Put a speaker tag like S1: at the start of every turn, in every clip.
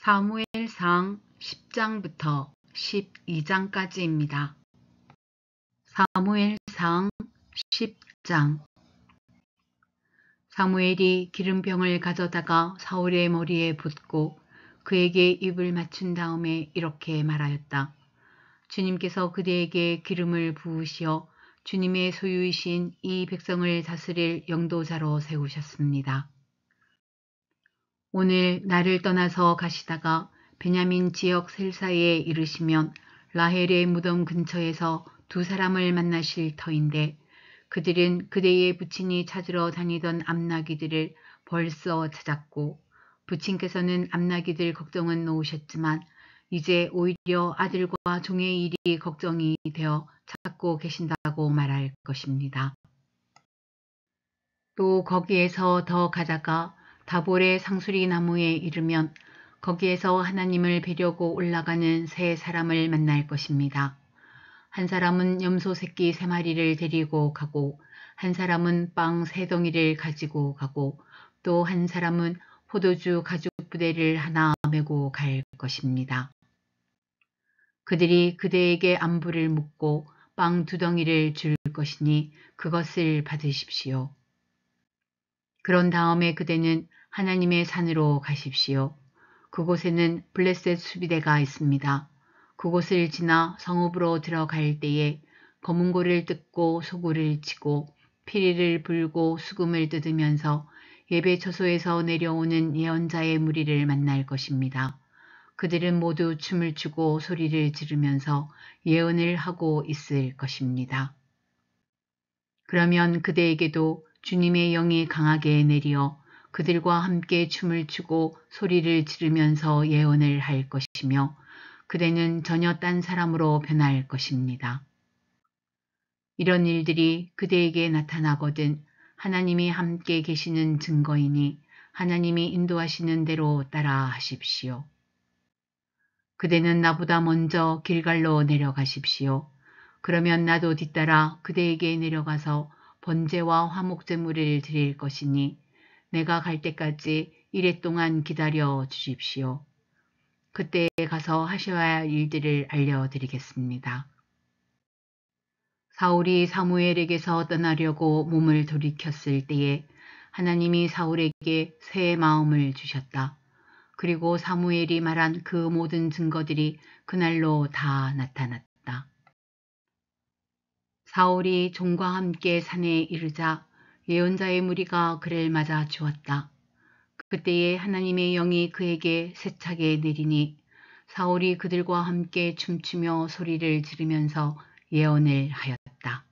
S1: 사무엘상 10장부터 12장까지입니다. 사무엘상 10장. 사무엘이 기름병을 가져다가 사울의 머리에 붓고 그에게 입을 맞춘 다음에 이렇게 말하였다. 주님께서 그대에게 기름을 부으시어 주님의 소유이신 이 백성을 다스릴 영도자로 세우셨습니다. 오늘 나를 떠나서 가시다가 베냐민 지역 셀사에 이르시면 라헬의 무덤 근처에서 두 사람을 만나실 터인데 그들은 그대의 부친이 찾으러 다니던 암나귀들을 벌써 찾았고 부친께서는 암나귀들 걱정은 놓으셨지만 이제 오히려 아들과 종의 일이 걱정이 되어 찾고 계신다고 말할 것입니다. 또 거기에서 더 가다가 다볼의 상수리 나무에 이르면 거기에서 하나님을 뵈려고 올라가는 세 사람을 만날 것입니다. 한 사람은 염소 새끼 3마리를 데리고 가고 한 사람은 빵 3덩이를 가지고 가고 또 한 사람은 포도주 가죽 부대를 하나 메고 갈 것입니다. 그들이 그대에게 안부를 묻고 빵 2덩이를 줄 것이니 그것을 받으십시오. 그런 다음에 그대는 하나님의 산으로 가십시오. 그곳에는 블레셋 수비대가 있습니다. 그곳을 지나 성읍으로 들어갈 때에 검은고를 뜯고 소굴을 치고 피리를 불고 수금을 뜯으면서 예배 처소에서 내려오는 예언자의 무리를 만날 것입니다. 그들은 모두 춤을 추고 소리를 지르면서 예언을 하고 있을 것입니다. 그러면 그대에게도 주님의 영이 강하게 내리어 그들과 함께 춤을 추고 소리를 지르면서 예언을 할 것이며 그대는 전혀 딴 사람으로 변할 것입니다. 이런 일들이 그대에게 나타나거든 하나님이 함께 계시는 증거이니 하나님이 인도하시는 대로 따라 하십시오. 그대는 나보다 먼저 길갈로 내려가십시오. 그러면 나도 뒤따라 그대에게 내려가서 번제와 화목제물을 드릴 것이니 내가 갈 때까지 이랫동안 기다려 주십시오. 그때에 가서 하셔야 할 일들을 알려드리겠습니다. 사울이 사무엘에게서 떠나려고 몸을 돌이켰을 때에 하나님이 사울에게 새 마음을 주셨다. 그리고 사무엘이 말한 그 모든 증거들이 그날로 다 나타났다. 사울이 종과 함께 산에 이르자 예언자의 무리가 그를 맞아 주었다. 그때에 하나님의 영이 그에게 세차게 내리니 사울이 그들과 함께 춤추며 소리를 지르면서 예언을 하였다.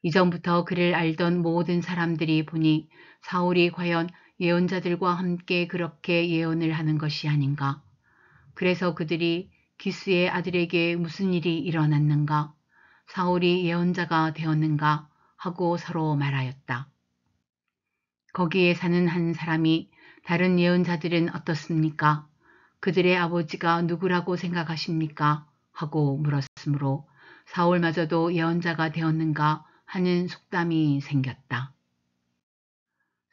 S1: 이전부터 그를 알던 모든 사람들이 보니 사울이 과연 예언자들과 함께 그렇게 예언을 하는 것이 아닌가. 그래서 그들이 기스의 아들에게 무슨 일이 일어났는가, 사울이 예언자가 되었는가 하고 서로 말하였다. 거기에 사는 한 사람이 다른 예언자들은 어떻습니까? 그들의 아버지가 누구라고 생각하십니까? 하고 물었으므로 사울마저도 예언자가 되었는가 하는 속담이 생겼다.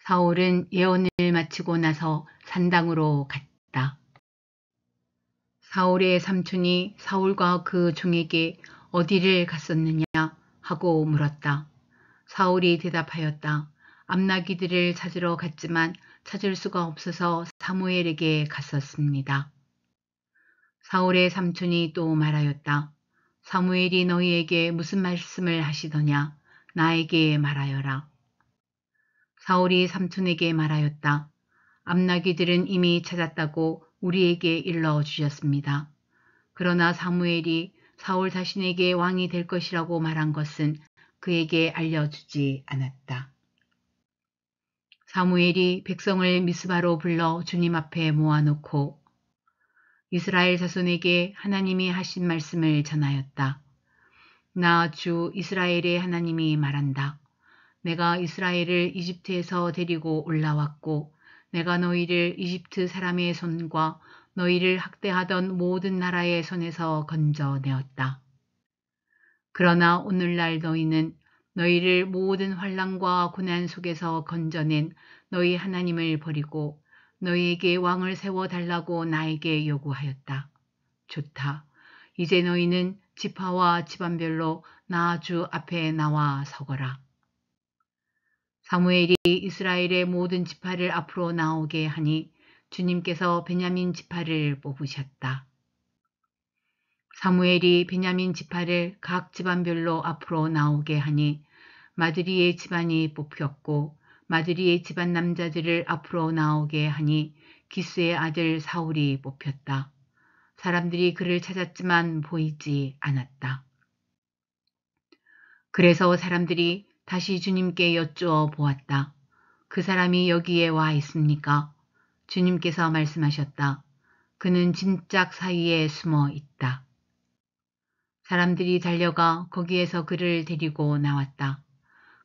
S1: 사울은 예언을 마치고 나서 산당으로 갔다. 사울의 삼촌이 사울과 그 종에게 어디를 갔었느냐 하고 물었다. 사울이 대답하였다. 암나귀들을 찾으러 갔지만 찾을 수가 없어서 사무엘에게 갔었습니다. 사울의 삼촌이 또 말하였다. 사무엘이 너희에게 무슨 말씀을 하시더냐? 나에게 말하여라. 사울이 삼촌에게 말하였다. 암나귀들은 이미 찾았다고 우리에게 일러주셨습니다. 그러나 사무엘이 사울 자신에게 왕이 될 것이라고 말한 것은 그에게 알려주지 않았다. 사무엘이 백성을 미스바로 불러 주님 앞에 모아놓고 이스라엘 자손에게 하나님이 하신 말씀을 전하였다. 나 주 이스라엘의 하나님이 말한다. 내가 이스라엘을 이집트에서 데리고 올라왔고 내가 너희를 이집트 사람의 손과 너희를 학대하던 모든 나라의 손에서 건져내었다. 그러나 오늘날 너희는 너희를 모든 환난과 고난 속에서 건져낸 너희 하나님을 버리고 너희에게 왕을 세워달라고 나에게 요구하였다. 좋다. 이제 너희는 지파와 집안별로 나 주 앞에 나와 서거라. 사무엘이 이스라엘의 모든 지파를 앞으로 나오게 하니 주님께서 베냐민 지파를 뽑으셨다. 사무엘이 베냐민 지파를 각 집안별로 앞으로 나오게 하니 마드리의 집안이 뽑혔고 마드리의 집안 남자들을 앞으로 나오게 하니 기스의 아들 사울이 뽑혔다. 사람들이 그를 찾았지만 보이지 않았다. 그래서 사람들이 다시 주님께 여쭈어 보았다. 그 사람이 여기에 와 있습니까? 주님께서 말씀하셨다. 그는 짐짝 사이에 숨어 있다. 사람들이 달려가 거기에서 그를 데리고 나왔다.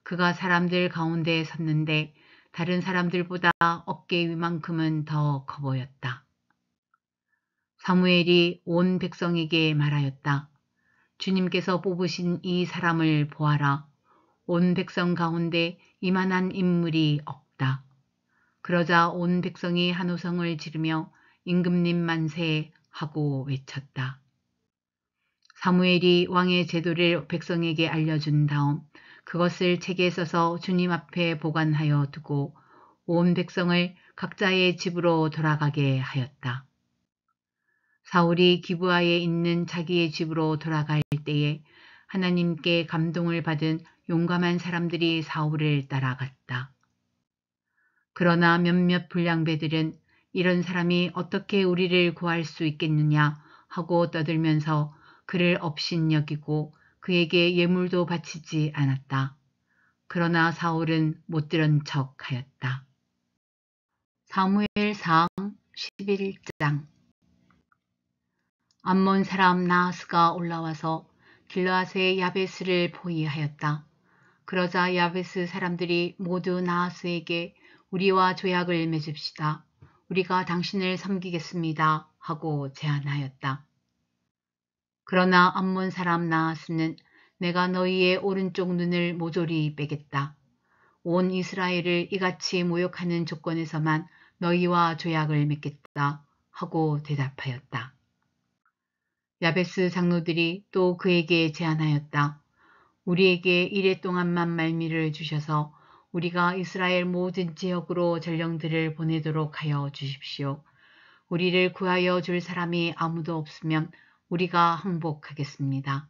S1: 그가 사람들 가운데 섰는데 다른 사람들보다 어깨 위만큼은 더 커 보였다. 사무엘이 온 백성에게 말하였다. 주님께서 뽑으신 이 사람을 보아라. 온 백성 가운데 이만한 인물이 없다. 그러자 온 백성이 한호성을 지르며 임금님 만세 하고 외쳤다. 사무엘이 왕의 제도를 백성에게 알려준 다음 그것을 책에 써서 주님 앞에 보관하여 두고 온 백성을 각자의 집으로 돌아가게 하였다. 사울이 기브아에 있는 자기의 집으로 돌아갈 때에 하나님께 감동을 받은 용감한 사람들이 사울을 따라갔다. 그러나 몇몇 불량배들은 이런 사람이 어떻게 우리를 구할 수 있겠느냐 하고 떠들면서 그를 업신여기고 그에게 예물도 바치지 않았다. 그러나 사울은 못 들은 척하였다. 사무엘상 11장. 암몬 사람 나하스가 올라와서 길르앗의 야베스를 포위하였다. 그러자 야베스 사람들이 모두 나하스에게 우리와 조약을 맺읍시다. 우리가 당신을 섬기겠습니다. 하고 제안하였다. 그러나 암몬 사람 나하스는 내가 너희의 오른쪽 눈을 모조리 빼겠다. 온 이스라엘을 이같이 모욕하는 조건에서만 너희와 조약을 맺겠다. 하고 대답하였다. 야베스 장로들이 또 그에게 제안하였다. 우리에게 이래 동안만 말미를 주셔서 우리가 이스라엘 모든 지역으로 전령들을 보내도록 하여 주십시오. 우리를 구하여 줄 사람이 아무도 없으면 우리가 항복하겠습니다.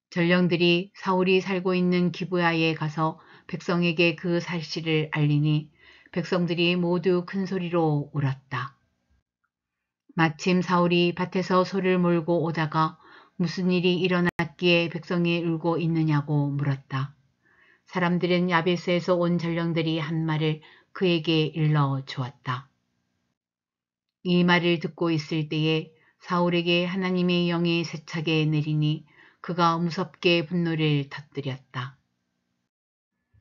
S1: 전령들이 사울이 살고 있는 기브야에 가서 백성에게 그 사실을 알리니 백성들이 모두 큰 소리로 울었다. 마침 사울이 밭에서 소를 몰고 오다가 무슨 일이 일어났기에 백성이 울고 있느냐고 물었다. 사람들은 야베스에서 온 전령들이 한 말을 그에게 일러 주었다. 이 말을 듣고 있을 때에 사울에게 하나님의 영이 세차게 내리니 그가 무섭게 분노를 터뜨렸다.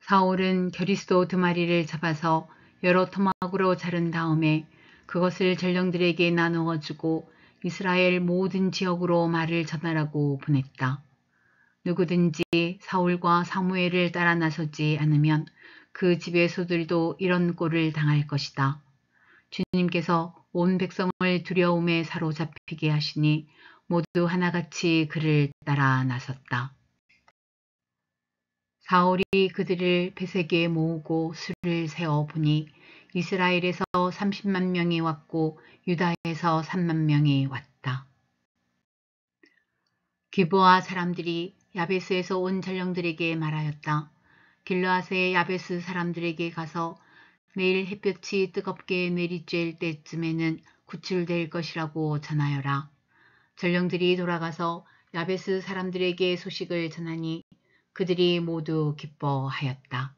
S1: 사울은 겨리소 2마리를 잡아서 여러 토막으로 자른 다음에 그것을 전령들에게 나누어 주고 이스라엘 모든 지역으로 말을 전하라고 보냈다. 누구든지 사울과 사무엘을 따라 나서지 않으면 그 집의 소들도 이런 꼴을 당할 것이다. 주님께서 온 백성을 두려움에 사로잡히게 하시니 모두 하나같이 그를 따라 나섰다. 사울이 그들을 베색에 모으고 수를 세어 보니 이스라엘에서 30만 명이 왔고 유다에서 3만 명이 왔다. 기브아 사람들이 야베스에서 온 전령들에게 말하였다. 길르앗의 야베스 사람들에게 가서 내일 햇볕이 뜨겁게 내리쬐을 때쯤에는 구출될 것이라고 전하여라. 전령들이 돌아가서 야베스 사람들에게 소식을 전하니 그들이 모두 기뻐하였다.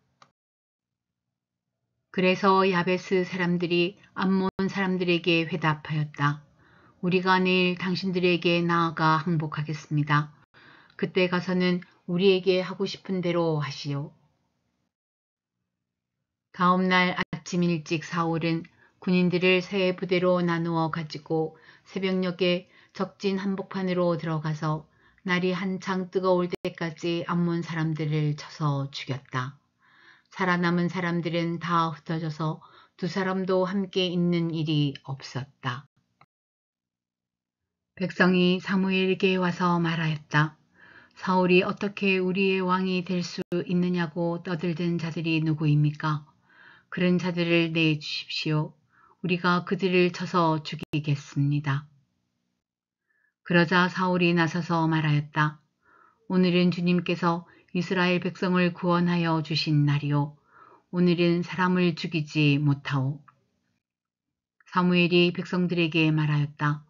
S1: 그래서 야베스 사람들이 암몬 사람들에게 회답하였다. 우리가 내일 당신들에게 나아가 항복하겠습니다. 그때 가서는 우리에게 하고 싶은 대로 하시오. 다음 날 아침 일찍 사울은 군인들을 세 부대로 나누어 가지고 새벽녘에 적진 한복판으로 들어가서 날이 한창 뜨거울 때까지 암몬 사람들을 쳐서 죽였다. 살아남은 사람들은 다 흩어져서 두 사람도 함께 있는 일이 없었다. 백성이 사무엘에게 와서 말하였다. 사울이 어떻게 우리의 왕이 될 수 있느냐고 떠들던 자들이 누구입니까? 그런 자들을 내주십시오. 우리가 그들을 쳐서 죽이겠습니다. 그러자 사울이 나서서 말하였다. 오늘은 주님께서 이스라엘 백성을 구원하여 주신 날이요. 오늘은 사람을 죽이지 못하오. 사무엘이 백성들에게 말하였다.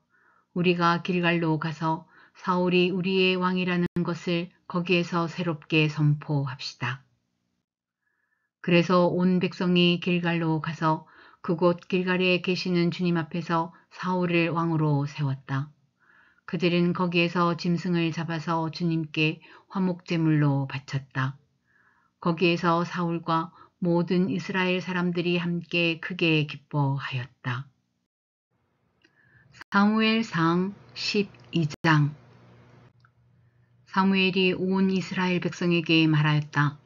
S1: 우리가 길갈로 가서 사울이 우리의 왕이라는 것을 거기에서 새롭게 선포합시다. 그래서 온 백성이 길갈로 가서 그곳 길갈에 계시는 주님 앞에서 사울을 왕으로 세웠다. 그들은 거기에서 짐승을 잡아서 주님께 화목제물로 바쳤다. 거기에서 사울과 모든 이스라엘 사람들이 함께 크게 기뻐하였다. 사무엘상 12장. 사무엘이 온 이스라엘 백성에게 말하였다.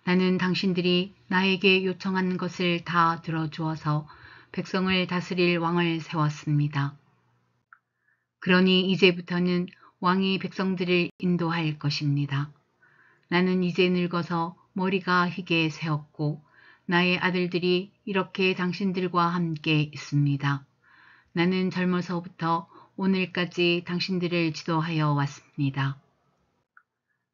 S1: 나는 당신들이 나에게 요청한 것을 다 들어주어서 백성을 다스릴 왕을 세웠습니다. 그러니 이제부터는 왕이 백성들을 인도할 것입니다. 나는 이제 늙어서 머리가 희게 새었고 나의 아들들이 이렇게 당신들과 함께 있습니다. 나는 젊어서부터 오늘까지 당신들을 지도하여 왔습니다.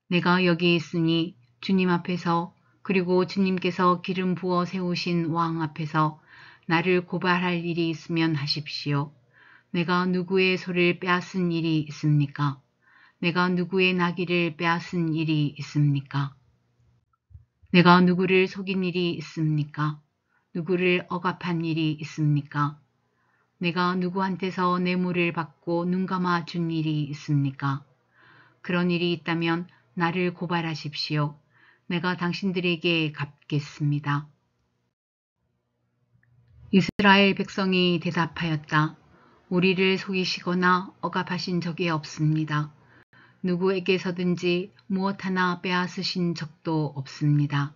S1: 내가 여기 있으니 주님 앞에서 그리고 주님께서 기름 부어 세우신 왕 앞에서 나를 고발할 일이 있으면 하십시오. 내가 누구의 소를 빼앗은 일이 있습니까? 내가 누구의 나귀를 빼앗은 일이 있습니까? 내가 누구를 속인 일이 있습니까? 누구를 억압한 일이 있습니까? 내가 누구한테서 뇌물을 받고 눈감아 준 일이 있습니까? 그런 일이 있다면 나를 고발하십시오. 내가 당신들에게 갚겠습니다. 이스라엘 백성이 대답하였다. 우리를 속이시거나 억압하신 적이 없습니다. 누구에게서든지 무엇 하나 빼앗으신 적도 없습니다.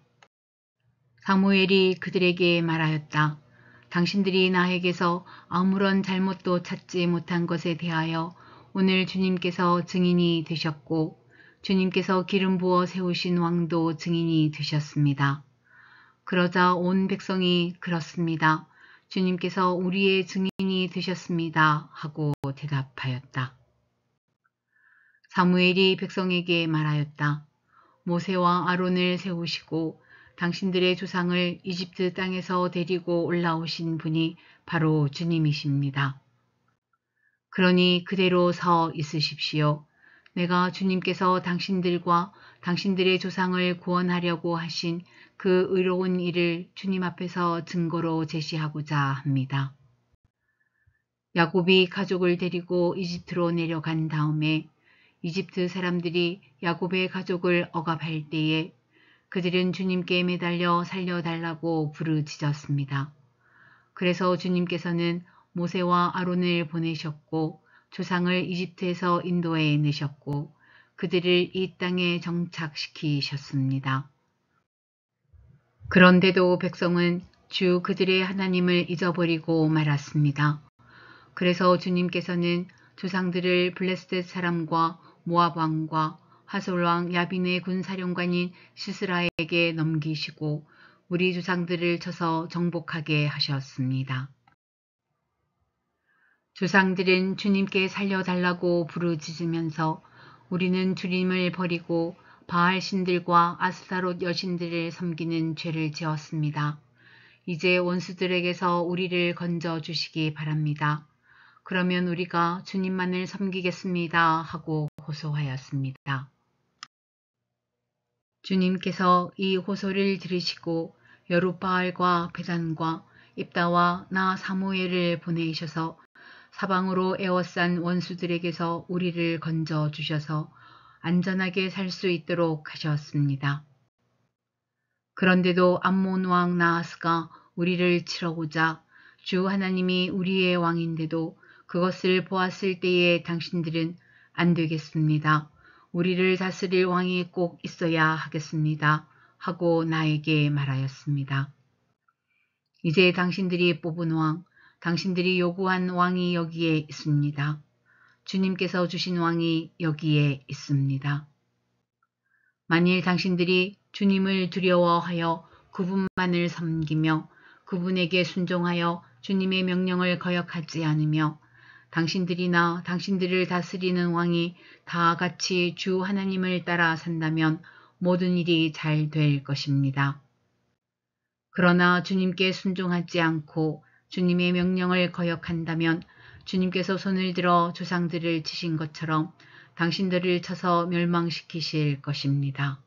S1: 사무엘이 그들에게 말하였다. 당신들이 나에게서 아무런 잘못도 찾지 못한 것에 대하여 오늘 주님께서 증인이 되셨고 주님께서 기름 부어 세우신 왕도 증인이 되셨습니다. 그러자 온 백성이 그렇습니다. 주님께서 우리의 증인이 되셨습니다. 하고 대답하였다. 사무엘이 백성에게 말하였다. 모세와 아론을 세우시고 당신들의 조상을 이집트 땅에서 데리고 올라오신 분이 바로 주님이십니다. 그러니 그대로 서 있으십시오. 내가 주님께서 당신들과 당신들의 조상을 구원하려고 하신 그 의로운 일을 주님 앞에서 증거로 제시하고자 합니다. 야곱이 가족을 데리고 이집트로 내려간 다음에 이집트 사람들이 야곱의 가족을 억압할 때에 그들은 주님께 매달려 살려달라고 부르짖었습니다. 그래서 주님께서는 모세와 아론을 보내셨고 조상을 이집트에서 인도해 내셨고 그들을 이 땅에 정착시키셨습니다. 그런데도 백성은 주 그들의 하나님을 잊어버리고 말았습니다. 그래서 주님께서는 조상들을 블레셋 사람과 모압 왕과 하솔 왕 야빈의 군사령관인 시스라에게 넘기시고 우리 조상들을 쳐서 정복하게 하셨습니다. 조상들은 주님께 살려달라고 부르짖으면서 우리는 주님을 버리고 바알 신들과 아스타롯 여신들을 섬기는 죄를 지었습니다. 이제 원수들에게서 우리를 건져 주시기 바랍니다. 그러면 우리가 주님만을 섬기겠습니다. 하고 호소하였습니다. 주님께서 이 호소를 들으시고 여룻바알과 베단과 입다와 나 사무엘을 보내셔서 사방으로 에워싼 원수들에게서 우리를 건져 주셔서 안전하게 살 수 있도록 하셨습니다. 그런데도 암몬 왕 나하스가 우리를 치러고자 주 하나님이 우리의 왕인데도 그것을 보았을 때에 당신들은 안 되겠습니다. 우리를 다스릴 왕이 꼭 있어야 하겠습니다. 하고 나에게 말하였습니다. 이제 당신들이 뽑은 왕, 당신들이 요구한 왕이 여기에 있습니다. 주님께서 주신 왕이 여기에 있습니다. 만일 당신들이 주님을 두려워하여 그분만을 섬기며 그분에게 순종하여 주님의 명령을 거역하지 않으며 당신들이나 당신들을 다스리는 왕이 다 같이 주 하나님을 따라 산다면 모든 일이 잘 될 것입니다. 그러나 주님께 순종하지 않고 주님의 명령을 거역한다면 주님께서 손을 들어 조상들을 치신 것처럼 당신들을 쳐서 멸망시키실 것입니다.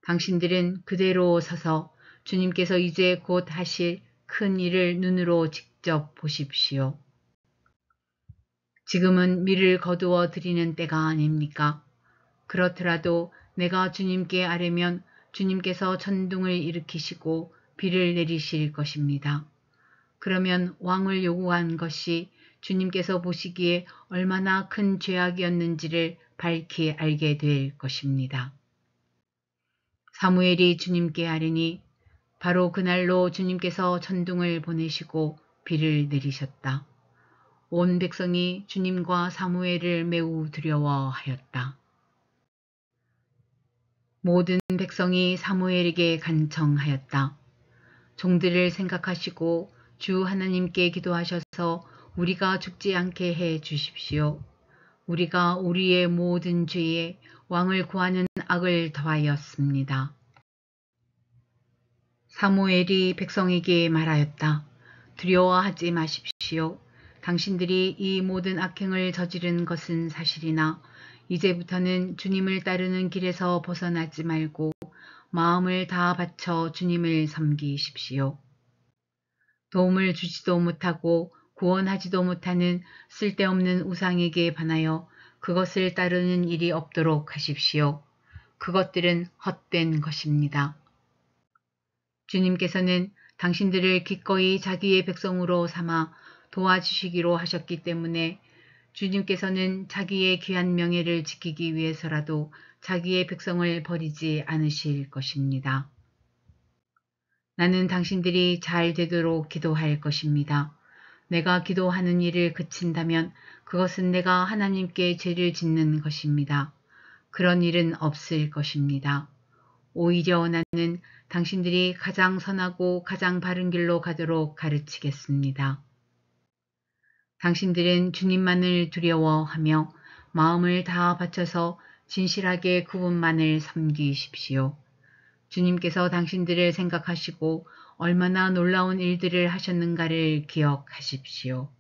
S1: 당신들은 그대로 서서 주님께서 이제 곧 하실 큰 일을 눈으로 직접 보십시오. 지금은 밀을 거두어 드리는 때가 아닙니까? 그렇더라도 내가 주님께 아뢰면 주님께서 천둥을 일으키시고 비를 내리실 것입니다. 그러면 왕을 요구한 것이 주님께서 보시기에 얼마나 큰 죄악이었는지를 밝히 알게 될 것입니다. 사무엘이 주님께 아뢰니 바로 그날로 주님께서 천둥을 보내시고 비를 내리셨다. 온 백성이 주님과 사무엘을 매우 두려워하였다. 모든 백성이 사무엘에게 간청하였다. 종들을 생각하시고 주 하나님께 기도하셔서 우리가 죽지 않게 해 주십시오. 우리가 우리의 모든 죄에 왕을 구하는 악을 더하였습니다. 사무엘이 백성에게 말하였다. 두려워하지 마십시오. 당신들이 이 모든 악행을 저지른 것은 사실이나 이제부터는 주님을 따르는 길에서 벗어나지 말고 마음을 다 바쳐 주님을 섬기십시오. 도움을 주지도 못하고 구원하지도 못하는 쓸데없는 우상에게 반하여 그것을 따르는 일이 없도록 하십시오. 그것들은 헛된 것입니다. 주님께서는 당신들을 기꺼이 자기의 백성으로 삼아 도와주시기로 하셨기 때문에 주님께서는 자기의 귀한 명예를 지키기 위해서라도 자기의 백성을 버리지 않으실 것입니다. 나는 당신들이 잘 되도록 기도할 것입니다. 내가 기도하는 일을 그친다면 그것은 내가 하나님께 죄를 짓는 것입니다. 그런 일은 없을 것입니다. 오히려 나는 당신들이 가장 선하고 가장 바른 길로 가도록 가르치겠습니다. 당신들은 주님만을 두려워하며 마음을 다 바쳐서 진실하게 그분만을 섬기십시오. 주님께서 당신들을 생각하시고 얼마나 놀라운 일들을 하셨는가를 기억하십시오.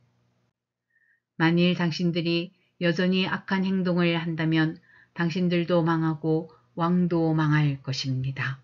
S1: 만일 당신들이 여전히 악한 행동을 한다면 당신들도 망하고 왕도 망할 것입니다.